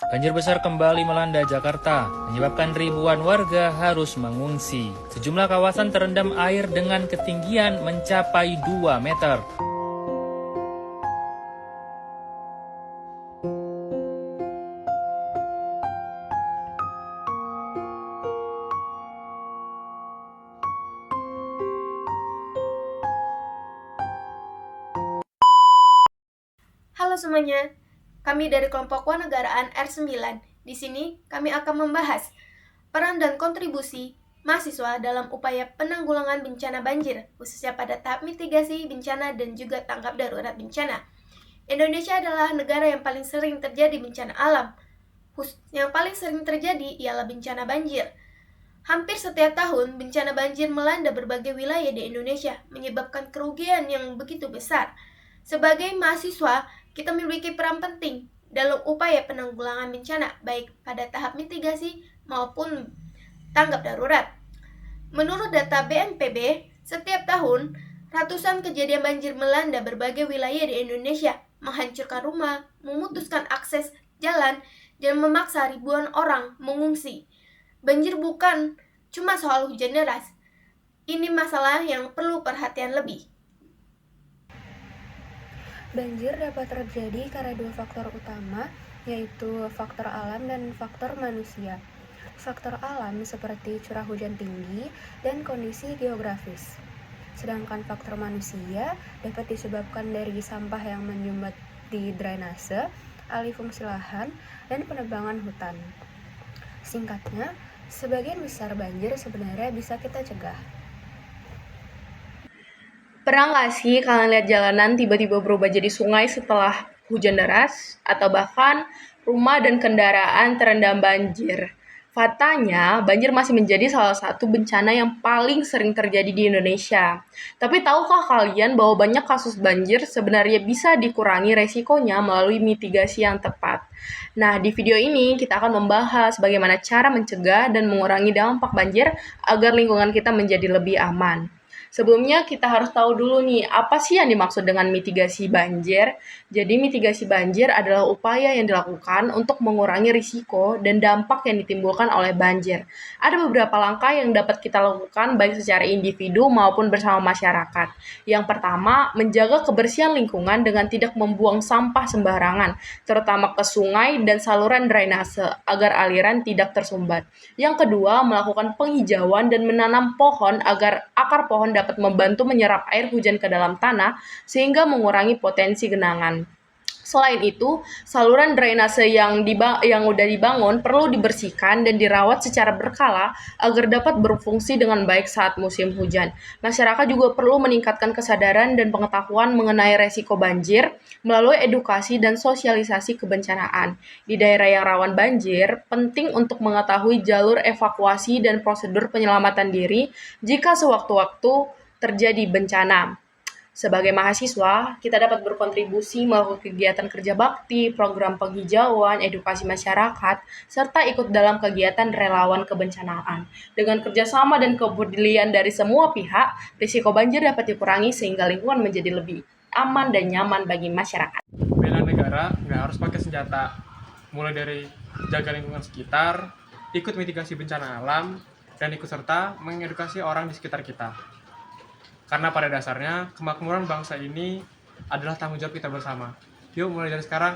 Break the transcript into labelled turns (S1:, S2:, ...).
S1: Banjir besar kembali melanda Jakarta, menyebabkan ribuan warga harus mengungsi. Sejumlah kawasan terendam air dengan ketinggian mencapai 2 meter.
S2: Halo semuanya, kami dari kelompok Wanegaraan R9. Di sini kami akan membahas peran dan kontribusi mahasiswa dalam upaya penanggulangan bencana banjir, khususnya pada tahap mitigasi bencana dan juga tanggap darurat bencana. Indonesia adalah negara yang paling sering terjadi bencana alam. Yang paling sering terjadi ialah bencana banjir. Hampir setiap tahun, bencana banjir melanda berbagai wilayah di Indonesia, menyebabkan kerugian yang begitu besar. Sebagai mahasiswa, kita memiliki peran penting dalam upaya penanggulangan bencana, baik pada tahap mitigasi maupun tanggap darurat. Menurut data BNPB, setiap tahun, ratusan kejadian banjir melanda berbagai wilayah di Indonesia, menghancurkan rumah, memutuskan akses jalan, dan memaksa ribuan orang mengungsi. Banjir bukan cuma soal hujan deras, ini masalah yang perlu perhatian lebih.
S3: Banjir dapat terjadi karena dua faktor utama, yaitu faktor alam dan faktor manusia. Faktor alam seperti curah hujan tinggi dan kondisi geografis. Sedangkan faktor manusia dapat disebabkan dari sampah yang menyumbat di drainase, alih fungsi lahan, dan penebangan hutan. Singkatnya, sebagian besar banjir sebenarnya bisa kita cegah.
S4: Pernah nggak sih kalian lihat jalanan tiba-tiba berubah jadi sungai setelah hujan deras? Atau bahkan rumah dan kendaraan terendam banjir? Faktanya, banjir masih menjadi salah satu bencana yang paling sering terjadi di Indonesia. Tapi tahukah kalian bahwa banyak kasus banjir sebenarnya bisa dikurangi resikonya melalui mitigasi yang tepat? Nah, di video ini kita akan membahas bagaimana cara mencegah dan mengurangi dampak banjir agar lingkungan kita menjadi lebih aman. Sebelumnya kita harus tahu dulu nih, apa sih yang dimaksud dengan mitigasi banjir? Jadi mitigasi banjir adalah upaya yang dilakukan untuk mengurangi risiko dan dampak yang ditimbulkan oleh banjir. Ada beberapa langkah yang dapat kita lakukan baik secara individu maupun bersama masyarakat. Yang pertama, menjaga kebersihan lingkungan dengan tidak membuang sampah sembarangan, terutama ke sungai dan saluran drainase agar aliran tidak tersumbat. Yang kedua, melakukan penghijauan dan menanam pohon agar akar pohon dapat membantu menyerap air hujan ke dalam tanah sehingga mengurangi potensi genangan. Selain itu, saluran drainase yang udah dibangun perlu dibersihkan dan dirawat secara berkala agar dapat berfungsi dengan baik saat musim hujan. Masyarakat juga perlu meningkatkan kesadaran dan pengetahuan mengenai resiko banjir melalui edukasi dan sosialisasi kebencanaan. Di daerah yang rawan banjir, penting untuk mengetahui jalur evakuasi dan prosedur penyelamatan diri jika sewaktu-waktu terjadi bencana. Sebagai mahasiswa, kita dapat berkontribusi melakukan kegiatan kerja bakti, program penghijauan, edukasi masyarakat, serta ikut dalam kegiatan relawan kebencanaan. Dengan kerjasama dan kepedulian dari semua pihak, risiko banjir dapat dikurangi sehingga lingkungan menjadi lebih aman dan nyaman bagi masyarakat.
S5: Bela negara nggak harus pakai senjata, mulai dari jaga lingkungan sekitar, ikut mitigasi bencana alam, dan ikut serta mengedukasi orang di sekitar kita. Karena pada dasarnya, kemakmuran bangsa ini adalah tanggung jawab kita bersama. Yuk mulai dari sekarang,